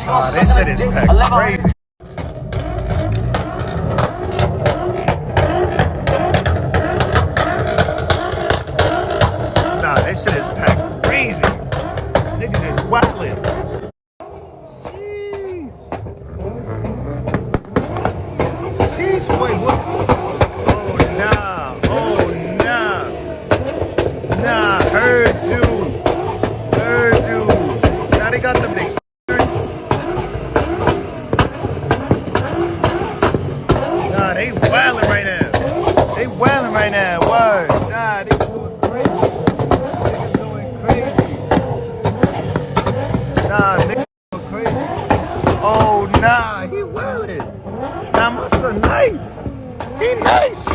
Nah, this shit is packed crazy. Nah, this shit is packed crazy. Niggas is wildin'. Jeez. Jeez, wait, what? Oh, nah. Oh, nah. Nah, heard you. Heard you. Now they got them niggas. Nah, they wildin' right now. They wildin' right now. Word. Nah, they doing crazy. Niggas doing crazy. Nah, niggas doing crazy. Oh, nah, he wildin'. Nah, my son nice. He nice.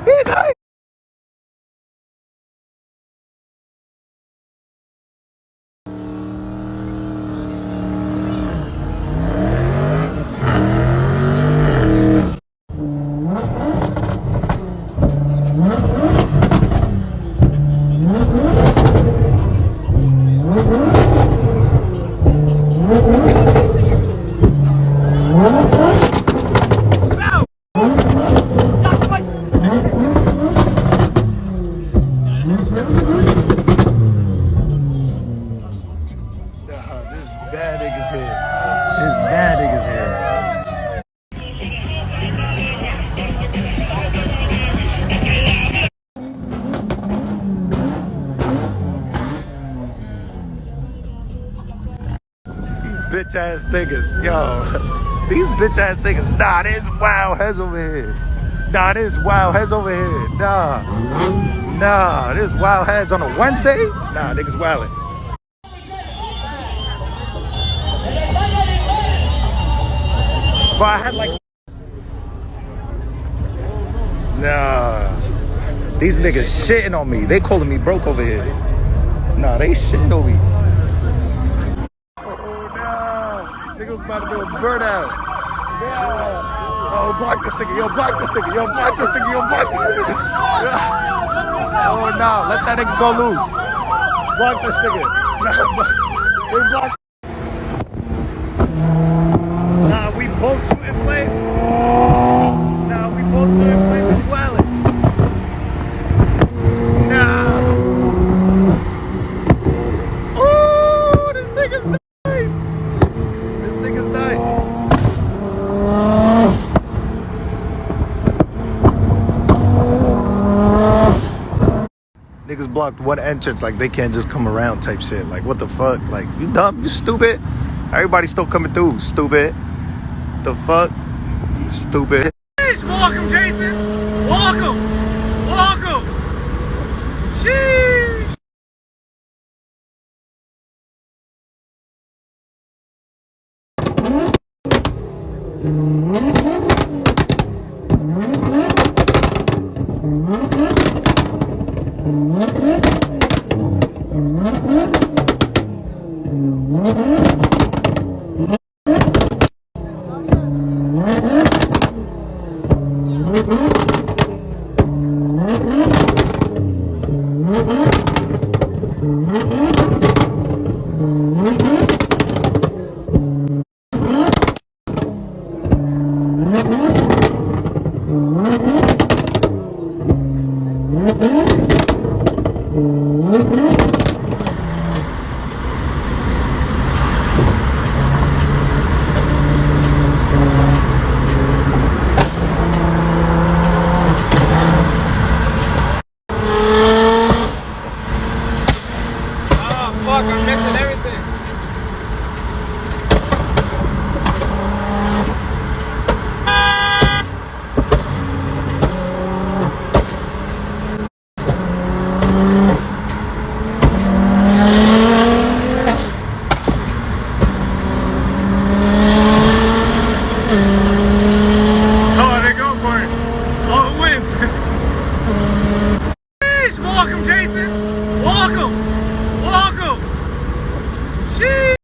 He nice. Bad niggas here. There's bad niggas here. These bitch ass niggas, yo. These bitch ass niggas. Nah, there's wild heads over here. Nah, there's wild heads over here. Nah. Nah, there's wild heads on a Wednesday? Nah, niggas wildin'. But I had like, nah, these niggas shitting on me. They calling me broke over here. Nah, they shitting on me. Oh no, niggas about to do a burnout. Yeah. Oh, block this nigga. Yo, block this nigga. Yo, block this nigga. Yo, block this nigga. Yeah. Oh no, let that nigga go loose. Block this nigga. Nah, they block. Nah, we both shooting flames. Nah, we both shooting flames and wildin'. Nah. Ooh, this nigga's nice. This nigga's nice. Niggas blocked one entrance, like they can't just come around type shit. Like, what the fuck? Like, you dumb? You stupid? Everybody's still coming through, stupid. The fuck? Stupid. Welcome, Jason. Welcome. Welcome. Sheesh. Fuck, I'm missing everything. Oh, they go for it. Oh, it wins. Welcome, Jason.